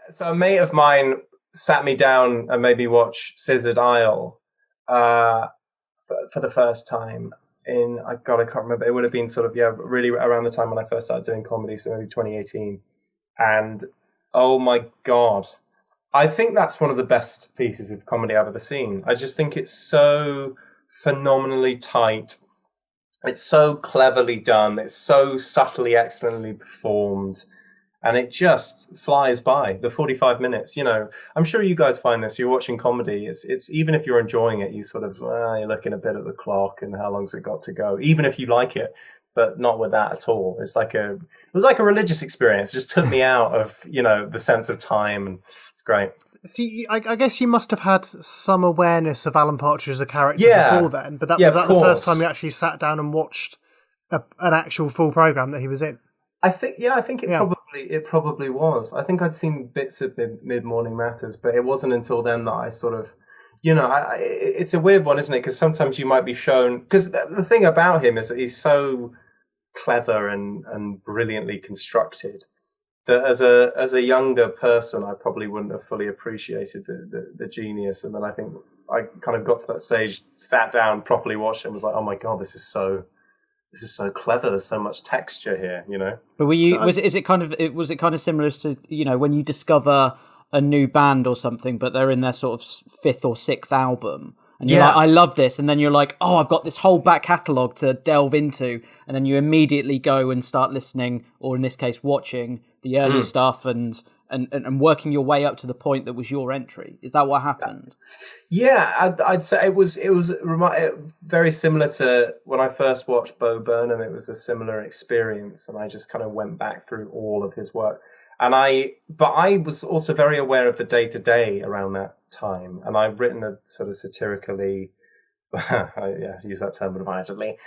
So a mate of mine sat me down and made me watch Scissored Isle uh, for the first time in, I can't remember. It would have been sort of, yeah, really around the time when I first started doing comedy, so maybe 2018. And oh my God, I think that's one of the best pieces of comedy I've ever seen. I just think it's so phenomenally tight. It's so cleverly done. It's so subtly, excellently performed. And it just flies by the 45 minutes. I'm sure you guys find this. You're watching comedy. It's even if you're enjoying it, you sort of, you're looking a bit at the clock and how long's it got to go, even if you like it, but not with that at all. It was like a religious experience. It just took me out of, the sense of time, and it's great. See, I guess you must have had some awareness of Alan Partridge as a character Yeah. before then, but Yeah, was of that the first course. time you actually sat down and watched an actual full program that he was in? I think, yeah, I think Yeah. it probably was. I think I'd seen bits of Mid Morning Matters, but it wasn't until then that I sort of, it's a weird one, isn't it? Because sometimes you might be shown, because the thing about him is that he's so clever and brilliantly constructed that as a younger person, I probably wouldn't have fully appreciated the genius. And then I think I kind of got to that stage, sat down, properly watched it, and was like, oh my God, this is so clever. There's so much texture here. But were you? So Was it kind of similar as to when you discover a new band or something, but they're in their sort of fifth or sixth album, and you're Yeah. like, I love this, and then you're like, oh, I've got this whole back catalogue to delve into, and then you immediately go and start listening, or in this case, watching the early stuff and working your way up to the point that was your entry. Is that what happened? Yeah, I'd say it was very similar to when I first watched Bo Burnham. It was a similar experience, and I just kind of went back through all of his work. But I was also very aware of the day to day around that time, and I've written a sort of satirically, I use that term advisedly,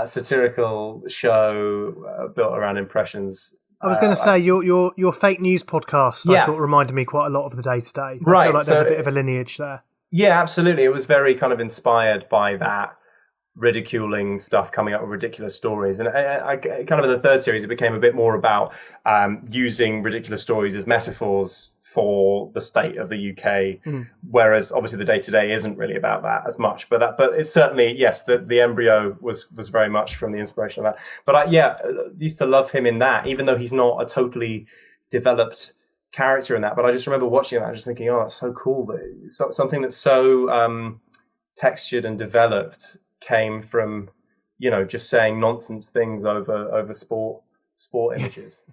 satirical show built around impressions. I was going to say your fake news podcast. Yeah. I thought reminded me quite a lot of the day to day. I Right, feel like there's so a bit of a lineage there. Yeah, absolutely. It was very kind of inspired by that ridiculing stuff, coming up with ridiculous stories. And I kind of in the third series, it became a bit more about using ridiculous stories as metaphors for the state of the UK, whereas obviously the day-to-day isn't really about that as much. But it's certainly, yes, the embryo was very much from the inspiration of that. But I used to love him in that, even though he's not a totally developed character in that. But I just remember watching that and just thinking, oh, that's so cool that something that's so textured and developed came from just saying nonsense things over sport images.